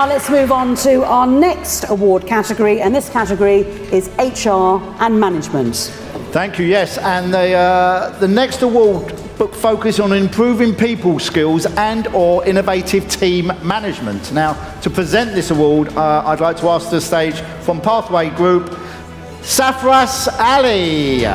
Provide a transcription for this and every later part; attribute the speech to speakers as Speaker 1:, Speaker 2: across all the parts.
Speaker 1: Now let's move on to our next award category, and this category is HR and Management.
Speaker 2: Thank you, yes, and the next award book focuses on improving people skills and or innovative team management. Now, to present this award, I'd like to ask to the stage from Pathway Group, Safras Ali.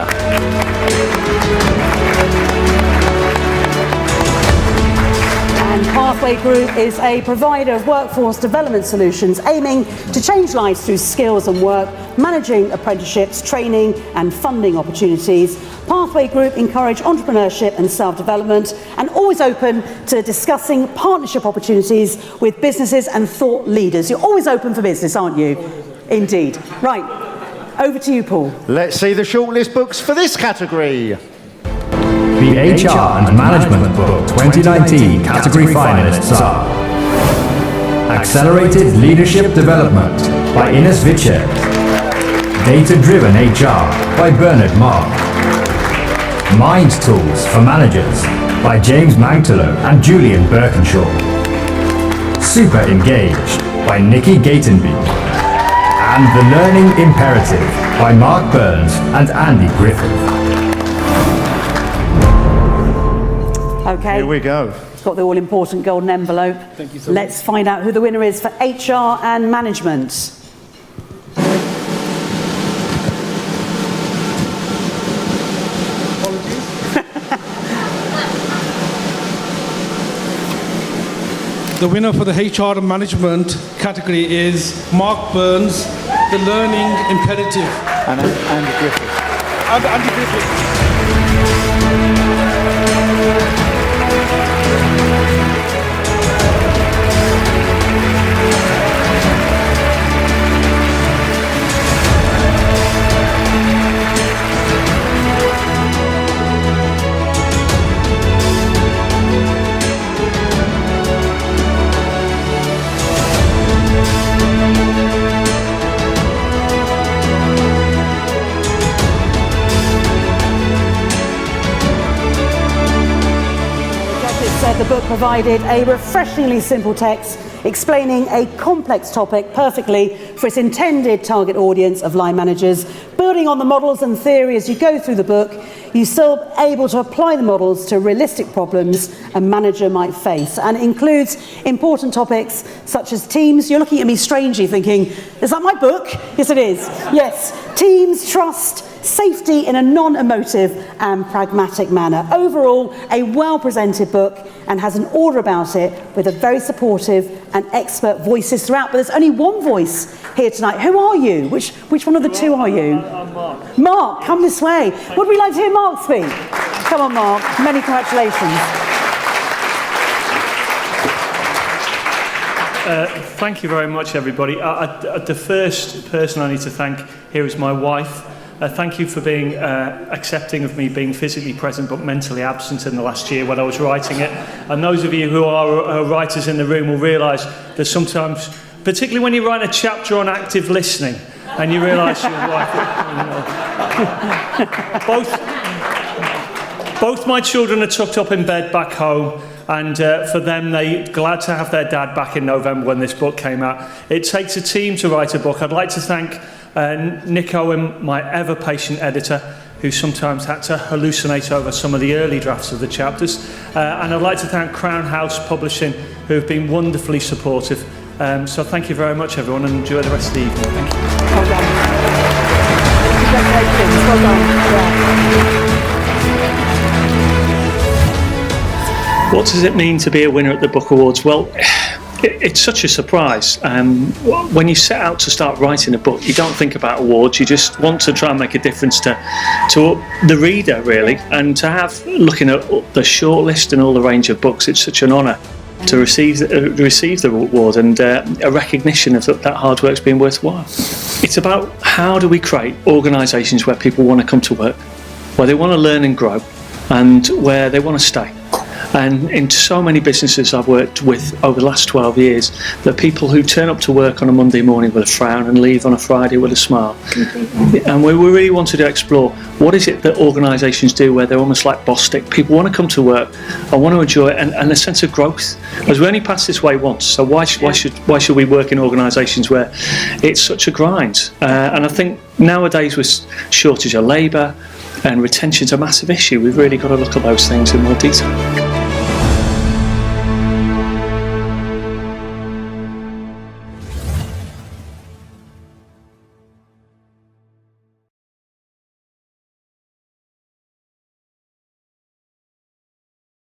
Speaker 1: And Pathway Group is a provider of workforce development solutions aiming to change lives through skills and work, managing apprenticeships, training and funding opportunities. Pathway Group encourage entrepreneurship and self-development and always open to discussing partnership opportunities with businesses and thought leaders. You're always open for business, aren't you? Indeed. Right, over to you, Paul.
Speaker 2: Let's see the shortlist books for this category.
Speaker 3: The HR and Management Book 2019 category finalists are Accelerated Leadership Development by Ines Vichet, Data-Driven HR by Bernard Mark, Mind Tools for Managers by James Mangtolo and Julian Birkinshaw, Super Engaged by Nikki Gatenby, and The Learning Imperative by Mark Burns and Andy Griffith.
Speaker 1: Okay.
Speaker 2: Here we go.
Speaker 1: Got the all-important golden envelope.
Speaker 4: Thank you so much.
Speaker 1: Let's find out who the winner is for HR and Management.
Speaker 4: The winner for the HR and Management category is Mark Burns, The Learning Imperative.
Speaker 2: And Andy Griffith.
Speaker 4: Andy Griffith.
Speaker 1: The book provided a refreshingly simple text explaining a complex topic perfectly for its intended target audience of line managers. Building on the models and theory as you go through the book, you're still able to apply the models to realistic problems a manager might face, and includes important topics such as teams. You're looking at me strangely thinking, is that my book? Yes, it is. Yes, teams, trust, safety in a non-emotive and pragmatic manner. Overall, a well-presented book and has an order about it with a very supportive and expert voices throughout. But there's only one voice here tonight. Who are you? Which one of the two are you?
Speaker 5: I'm Mark.
Speaker 1: Mark, come this way. Would we like to hear Mark speak? Come on, Mark. Many congratulations.
Speaker 5: Thank you very much, everybody. The first person I need to thank here is my wife. Thank you for being accepting of me being physically present but mentally absent in the last year when I was writing it. And those of you who are writers in the room will realise that sometimes, particularly when you write a chapter on active listening, and you realise your wife... Both my children are tucked up in bed back home, and for them, they're glad to have their dad back in November when this book came out. It takes a team to write a book. I'd like to thank Nick Owen, my ever-patient editor, who sometimes had to hallucinate over some of the early drafts of the chapters. And I'd like to thank Crown House Publishing, who have been wonderfully supportive. So thank you very much, everyone, and enjoy the rest of the evening. Thank you.
Speaker 1: Well done. Congratulations. Well done. Yeah.
Speaker 5: What does it mean to be a winner at the Book Awards? Well, it's such a surprise. When you set out to start writing a book, you don't think about awards. You just want to try and make a difference to the reader, really. And to have, looking at the shortlist and all the range of books, it's such an honour to receive the award and a recognition of that hard work's been worthwhile. It's about how do we create organisations where people want to come to work, where they want to learn and grow, and where they want to stay. And in so many businesses I've worked with over the last 12 years, there are people who turn up to work on a Monday morning with a frown and leave on a Friday with a smile. And we really wanted to explore what is it that organisations do where they're almost like boss stick. People want to come to work and want to enjoy it, and a sense of growth. As we only pass this way once, so why should we work in organisations where it's such a grind? And I think nowadays with shortage of labour and retention's a massive issue, we've really got to look at those things in more detail.